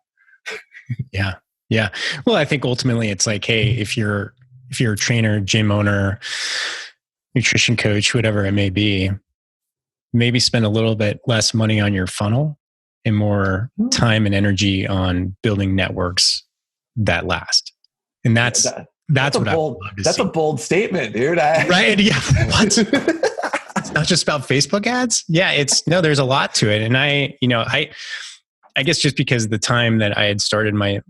Yeah. Yeah. Well, I think ultimately it's like, hey, if you're a trainer, gym owner, nutrition coach, whatever it may be, maybe spend a little bit less money on your funnel and more time and energy on building networks that last. And that's what I would love to see. That's a bold statement, dude. Right? Yeah. What? It's not just about Facebook ads. Yeah. There's a lot to it. And I guess just because the time that I had started my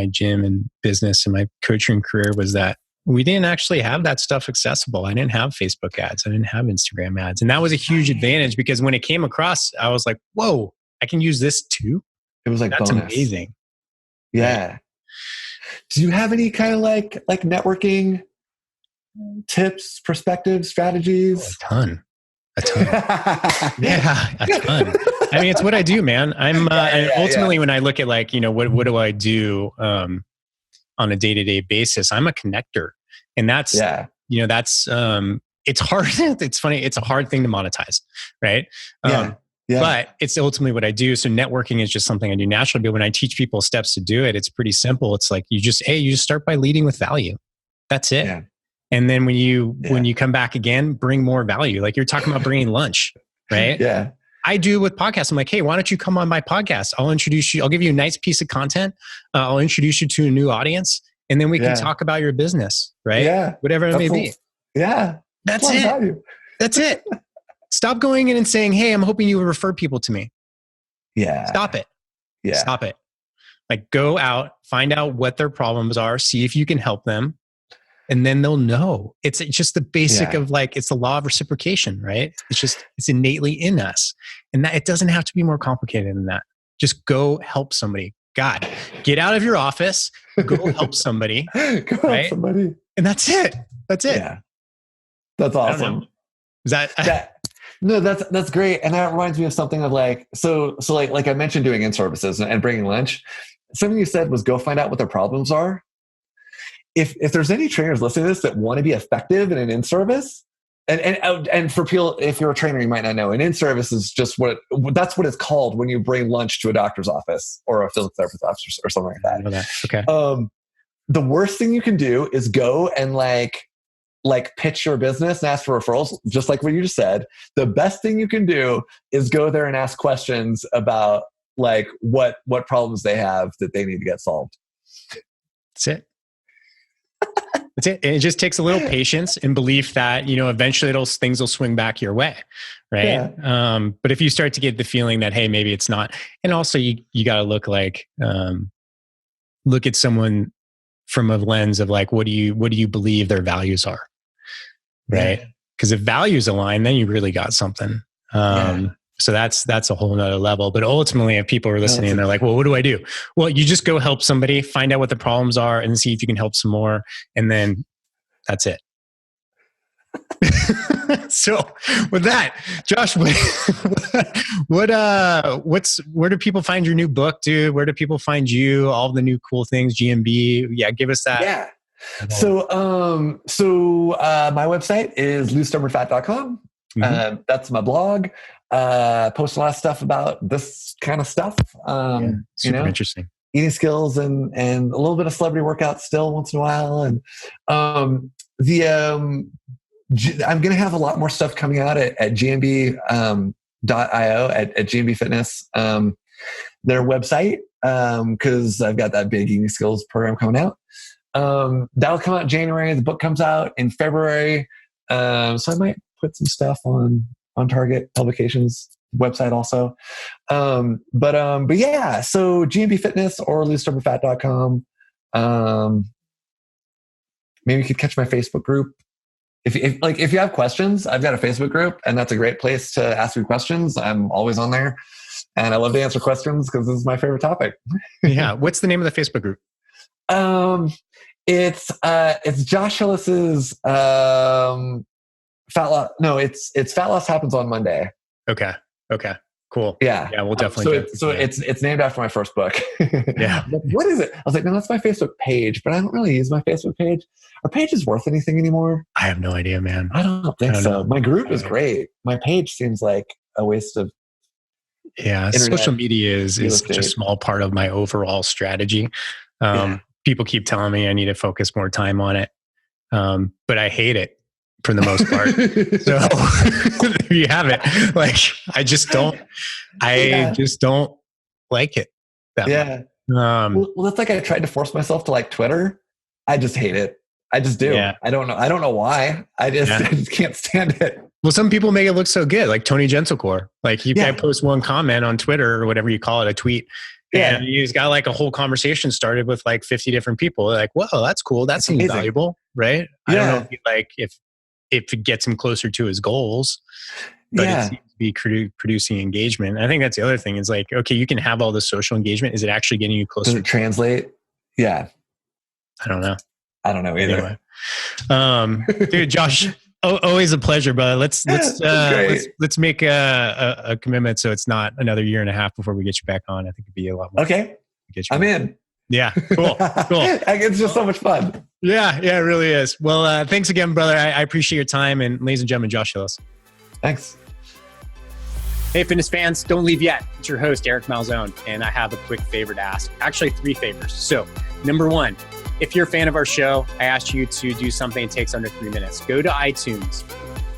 gym and business and my coaching career was that we didn't actually have that stuff accessible. I didn't have Facebook ads. I didn't have Instagram ads. And that was a huge advantage because when it came across, I was like, whoa, I can use this too. It was like, that's bonus. Amazing. Yeah. Right. Do you have any kind of like networking tips, perspectives, strategies? A ton. Yeah, a ton. I mean, it's what I do, man. Ultimately, when I look at like, what do I do on a day-to-day basis? I'm a connector. And that's, it's hard. It's funny. It's a hard thing to monetize, right? But it's ultimately what I do. So networking is just something I do naturally. But when I teach people steps to do it, it's pretty simple. It's like, you just start by leading with value. That's it. Yeah. And then when you come back again, bring more value. Like you're talking about bringing lunch, right? Yeah. I do with podcasts. I'm like, hey, why don't you come on my podcast? I'll introduce you. I'll give you a nice piece of content. I'll introduce you to a new audience. And then we can talk about your business, right? Yeah. Whatever it may be. Yeah. That's it. That's it. Stop going in and saying, hey, I'm hoping you would refer people to me. Yeah. Stop it. Yeah. Stop it. Like go out, find out what their problems are, see if you can help them. And then they'll know. It's just the basic of like, it's the law of reciprocation, right? It's innately in us. And that it doesn't have to be more complicated than that. Just go help somebody. God, get out of your office, go help somebody. Help somebody. And that's it. That's it. Yeah. That's awesome. Is that no, that's great. And that reminds me of something of like, so like I mentioned doing in-services and bringing lunch. Something you said was go find out what their problems are. If there's any trainers listening to this that want to be effective in an in-service, and for people, if you're a trainer, you might not know, an in-service is just that's what it's called when you bring lunch to a doctor's office or a physical therapist office or something like that. I know that. Okay. The worst thing you can do is go and like pitch your business and ask for referrals, just like what you just said. The best thing you can do is go there and ask questions about like what problems they have that they need to get solved. That's it. That's it. It just takes a little patience and belief that, eventually things will swing back your way. Right. Yeah. But if you start to get the feeling that, hey, maybe it's not, and also you got to look at someone from a lens of like, what do you believe their values are? Right. Because if values align, then you really got something. So that's a whole nother level. But ultimately, if people are listening and they're like, well, what do I do? Well, you just go help somebody, find out what the problems are and see if you can help some more. And then that's it. So with that, Josh, where do people find your new book, dude? Where do people find you? All the new cool things, GMB. Yeah. Give us that. Yeah. So my website is losestubbornfat.com. That's my blog. Post a lot of stuff about this kind of stuff. Super interesting. Eating skills and a little bit of celebrity workouts still once in a while. And I'm going to have a lot more stuff coming out at gmb.io at GMB Fitness, their website, because I've got that big eating skills program coming out. That'll come out in January. The book comes out in February. So I might put some stuff on Target Publications website also. But yeah, so GMB Fitness or losestubbornfat.com. Maybe you could catch my Facebook group. If you have questions, I've got a Facebook group, and that's a great place to ask me questions. I'm always on there, and I love to answer questions because this is my favorite topic. Yeah. What's the name of the Facebook group? It's Josh Hillis's fat loss. No, it's Fat Loss Happens on Monday. Okay. Cool. Yeah. Yeah. We'll definitely. It's named after my first book. Yeah. What is it? I was like, no, that's my Facebook page, but I don't really use my Facebook page. Are pages worth anything anymore? I have no idea, man. I don't think so. My group is great. My page seems like a waste of. Yeah. Social media is such a small part of my overall strategy. People keep telling me I need to focus more time on it. But I hate it for the most part. So there you have it. Like, I just don't like it that much. Well, that's like I tried to force myself to like Twitter. I just hate it. I just do. Yeah. I don't know why. I just can't stand it. Well, some people make it look so good, like Tony Gentlecore. Like you can post one comment on Twitter or whatever you call it, a tweet. Yeah. And he's got like a whole conversation started with like 50 different people. They're like, whoa, that's cool. That seems valuable. Right. I don't know if it gets him closer to his goals, but it seems to be producing engagement. I think that's the other thing is like, okay, you can have all this social engagement. Is it actually getting you closer? Does it translate? Yeah. I don't know. I don't know either. Anyway. Dude, Josh, always a pleasure, brother. Let's make a commitment so it's not another year and a half before we get you back on. I think it'd be a lot more. Okay. I'm in. Yeah. Cool. It's just so much fun. Yeah, it really is. Well, thanks again, brother. I appreciate your time. And ladies and gentlemen, Josh Hillis. Thanks. Hey, fitness fans, don't leave yet. It's your host, Eric Malzone, and I have a quick favor to ask. Actually, 3 favors. So, number 1, if you're a fan of our show, I ask you to do something that takes under 3 minutes. Go to iTunes,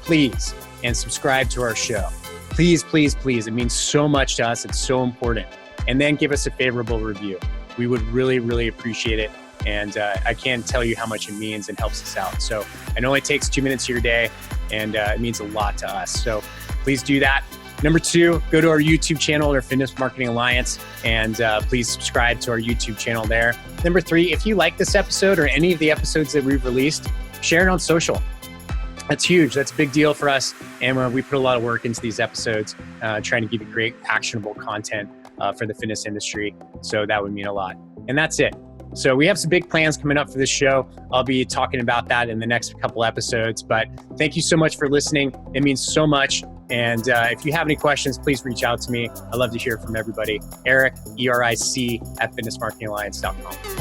please, and subscribe to our show. Please, please, please. It means so much to us. It's so important. And then give us a favorable review. We would really, really appreciate it. And I can't tell you how much it means and helps us out. So I know it takes 2 minutes of your day, and it means a lot to us. So please do that. Number 2, go to our YouTube channel, our Fitness Marketing Alliance, and please subscribe to our YouTube channel there. Number 3, if you like this episode or any of the episodes that we've released, share it on social. That's huge. That's a big deal for us. And we put a lot of work into these episodes, trying to give you great, actionable content for the fitness industry. So that would mean a lot. And that's it. So we have some big plans coming up for this show. I'll be talking about that in the next couple episodes. But thank you so much for listening. It means so much. And if you have any questions, please reach out to me. I'd love to hear from everybody. Eric, ERIC, at fitnessmarketingalliance.com.